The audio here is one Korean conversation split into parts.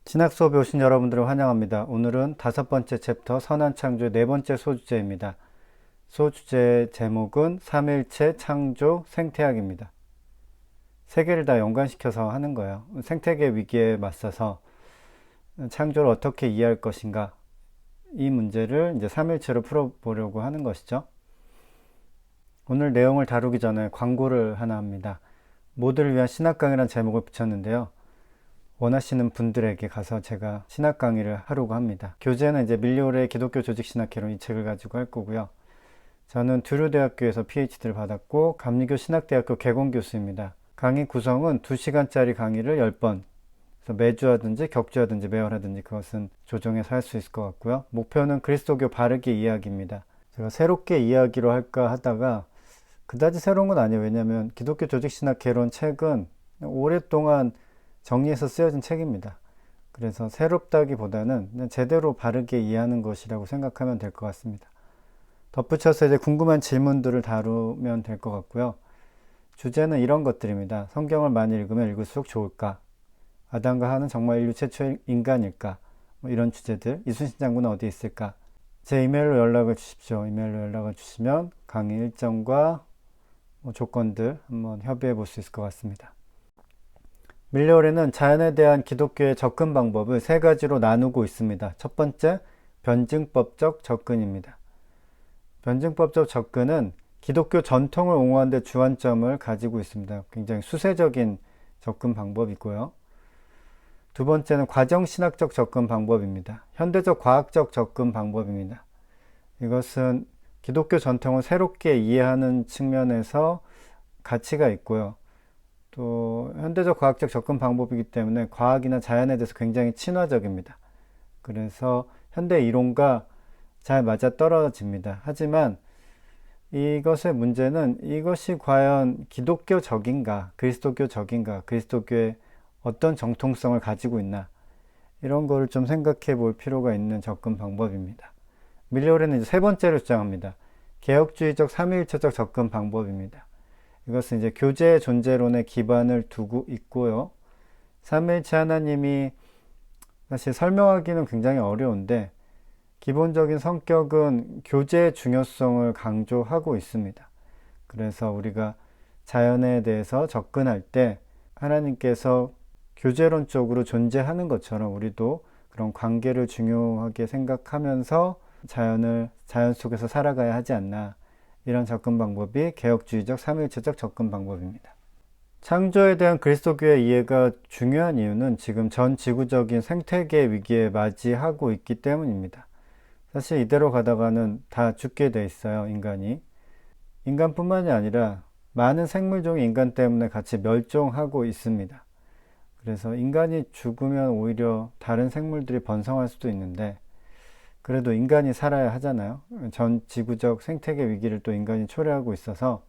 신학 수업에 오신 여러분들을 환영합니다. 오늘은 5번째 챕터 선한창조의 4번째 소주제입니다. 소주제 제목은 삼일체 창조 생태학입니다. 세 개를 다 연관시켜서 하는 거예요. 생태계 위기에 맞서서 창조를 어떻게 이해할 것인가, 이 문제를 이제 삼일체로 풀어보려고 하는 것이죠. 오늘 내용을 다루기 전에 광고를 하나 합니다. 모두를 위한 신학 강의라는 제목을 붙였는데요. 원하시는 분들에게 가서 제가 신학 강의를 하려고 합니다. 교재는 이제 밀리오레의 기독교 조직 신학개론, 이 책을 가지고 할 거고요. 저는 두류대학교에서 PhD를 받았고 감리교 신학대학교 개공교수입니다. 강의 구성은 2시간짜리 강의를 10번, 그래서 매주 하든지 격주 하든지 매월 하든지 그것은 조정해서 할 수 있을 것 같고요. 목표는 그리스도교 바르게 이해하기입니다. 제가 새롭게 이야기로 할까 하다가 그다지 새로운 건 아니에요. 왜냐하면 기독교 조직 신학개론 책은 오랫동안 정리해서 쓰여진 책입니다. 그래서 새롭다기보다는 제대로 바르게 이해하는 것이라고 생각하면 될 것 같습니다. 덧붙여서 이제 궁금한 질문들을 다루면 될 것 같고요. 주제는 이런 것들입니다. 성경을 많이 읽으면 읽을수록 좋을까? 아담과 하와는 정말 인류 최초의 인간일까? 이런 주제들. 이순신 장군은 어디 있을까? 제 이메일로 연락을 주십시오. 이메일로 연락을 주시면 강의 일정과 조건들 한번 협의해 볼 수 있을 것 같습니다. 밀리오레는 자연에 대한 기독교의 접근 방법을 3가지로 나누고 있습니다. 첫 번째, 변증법적 접근입니다. 변증법적 접근은 기독교 전통을 옹호하는 데 주안점을 가지고 있습니다. 굉장히 수세적인 접근 방법이고요. 두 번째는 과정신학적 접근 방법입니다. 현대적 과학적 접근 방법입니다. 이것은 기독교 전통을 새롭게 이해하는 측면에서 가치가 있고요. 또 현대적 과학적 접근 방법이기 때문에 과학이나 자연에 대해서 굉장히 친화적입니다. 그래서 현대 이론과 잘 맞아떨어집니다. 하지만 이것의 문제는 이것이 과연 기독교적인가, 그리스도교적인가, 그리스도교의 어떤 정통성을 가지고 있나, 이런 거를 좀 생각해 볼 필요가 있는 접근 방법입니다. 밀리오레는 이제 3번째로 주장합니다. 개혁주의적 삼위일체적 접근 방법입니다. 이것은 이제 교제의 존재론에 기반을 두고 있고요. 삼위일체 하나님이 사실 설명하기는 굉장히 어려운데 기본적인 성격은 교제의 중요성을 강조하고 있습니다. 그래서 우리가 자연에 대해서 접근할 때 하나님께서 교제론적으로 존재하는 것처럼 우리도 그런 관계를 중요하게 생각하면서 자연 속에서 살아가야 하지 않나, 이런 접근 방법이 개혁주의적 삼위일체적 접근 방법입니다. 창조에 대한 그리스도교의 이해가 중요한 이유는 지금 전 지구적인 생태계 위기에 맞이하고 있기 때문입니다. 사실 이대로 가다가는 다 죽게 돼 있어요, 인간이. 인간뿐만이 아니라 많은 생물종이 인간 때문에 같이 멸종하고 있습니다. 그래서 인간이 죽으면 오히려 다른 생물들이 번성할 수도 있는데 그래도 인간이 살아야 하잖아요. 전 지구적 생태계 위기를 또 인간이 초래하고 있어서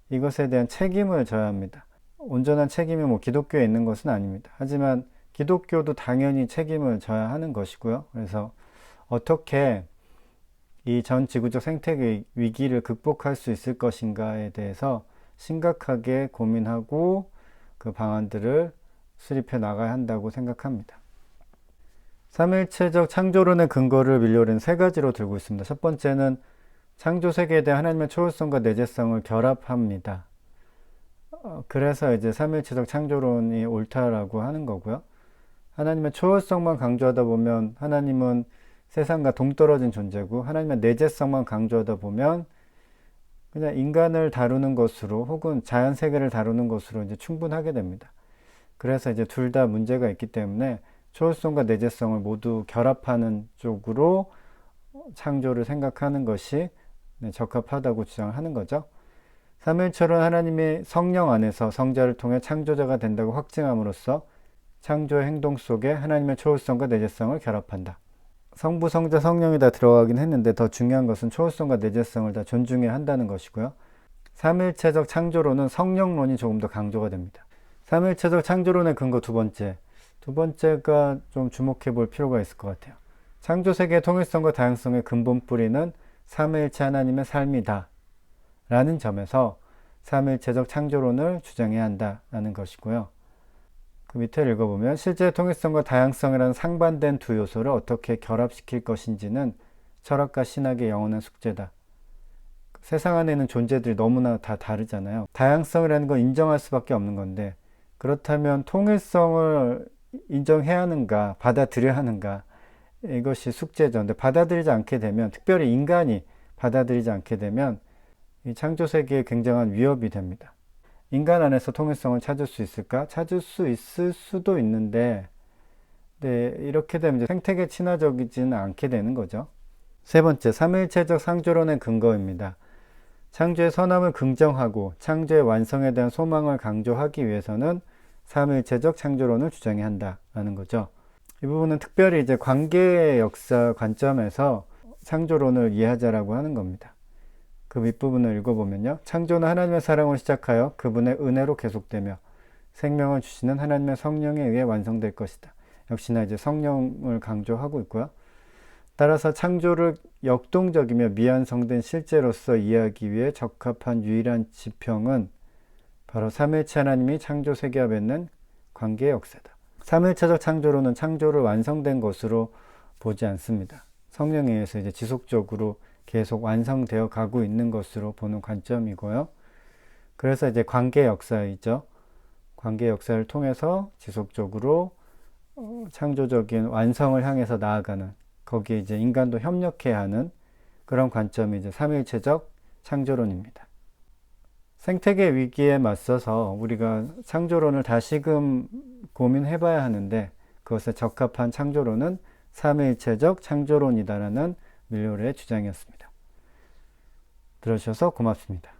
이것에 대한 책임을 져야 합니다. 온전한 책임이 기독교에 있는 것은 아닙니다. 하지만 기독교도 당연히 책임을 져야 하는 것이고요. 그래서 어떻게 이 전 지구적 생태계 위기를 극복할 수 있을 것인가에 대해서 심각하게 고민하고 그 방안들을 수립해 나가야 한다고 생각합니다. 삼일체적 창조론의 근거를 밀리오레는 3가지로 들고 있습니다. 첫 번째는 창조 세계에 대한 하나님의 초월성과 내재성을 결합합니다. 그래서 이제 삼일체적 창조론이 옳다라고 하는 거고요. 하나님의 초월성만 강조하다 보면 하나님은 세상과 동떨어진 존재고, 하나님의 내재성만 강조하다 보면 그냥 인간을 다루는 것으로 혹은 자연 세계를 다루는 것으로 이제 충분하게 됩니다. 그래서 이제 둘 다 문제가 있기 때문에 초월성과 내재성을 모두 결합하는 쪽으로 창조를 생각하는 것이 적합하다고 주장하는 거죠. 삼일체론 하나님이 성령 안에서 성자를 통해 창조자가 된다고 확증함으로써 창조의 행동 속에 하나님의 초월성과 내재성을 결합한다. 성부, 성자, 성령이 다 들어가긴 했는데 더 중요한 것은 초월성과 내재성을 다 존중해야 한다는 것이고요. 삼일체적 창조론은 성령론이 조금 더 강조가 됩니다. 삼일체적 창조론의 근거 두 번째가 좀 주목해 볼 필요가 있을 것 같아요. 창조 세계의 통일성과 다양성의 근본 뿌리는 삼위일체 하나님의 삶이다 라는 점에서 삼위일체적 창조론을 주장해야 한다라는 것이고요. 그 밑에 읽어보면 실제 통일성과 다양성이라는 상반된 두 요소를 어떻게 결합시킬 것인지는 철학과 신학의 영원한 숙제다. 세상 안에 있는 존재들이 너무나 다 다르잖아요. 다양성이라는 건 인정할 수밖에 없는 건데 그렇다면 통일성을 인정해야 하는가, 받아들여야 하는가, 이것이 숙제죠. 근데 받아들이지 않게 되면, 특별히 인간이 받아들이지 않게 되면 이 창조 세계에 굉장한 위협이 됩니다. 인간 안에서 통일성을 찾을 수 있을까? 찾을 수 있을 수도 있는데, 네, 이렇게 되면 이제 생태계 친화적이지는 않게 되는 거죠. 세 번째, 삼위일체적 창조론의 근거입니다. 창조의 선함을 긍정하고 창조의 완성에 대한 소망을 강조하기 위해서는 삼위일체적 창조론을 주장해야 한다라는 거죠. 이 부분은 특별히 이제 관계의 역사 관점에서 창조론을 이해하자라고 하는 겁니다. 그 밑부분을 읽어보면요. 창조는 하나님의 사랑으로 시작하여 그분의 은혜로 계속되며 생명을 주시는 하나님의 성령에 의해 완성될 것이다. 역시나 이제 성령을 강조하고 있고요. 따라서 창조를 역동적이며 미완성된 실제로서 이해하기 위해 적합한 유일한 지평은 바로 삼위일체 하나님이 창조 세계와 맺는 관계의 역사다. 삼위일체적 창조론은 창조를 완성된 것으로 보지 않습니다. 성령에 의해서 이제 지속적으로 계속 완성되어 가고 있는 것으로 보는 관점이고요. 그래서 이제 관계 역사이죠. 관계 역사를 통해서 지속적으로 창조적인 완성을 향해서 나아가는, 거기에 이제 인간도 협력해야 하는 그런 관점이 이제 삼위일체적 창조론입니다. 생태계 위기에 맞서서 우리가 창조론을 다시금 고민해 봐야 하는데 그것에 적합한 창조론은 삼위일체적 창조론이다라는 밀요의 주장이었습니다. 들어주셔서 고맙습니다.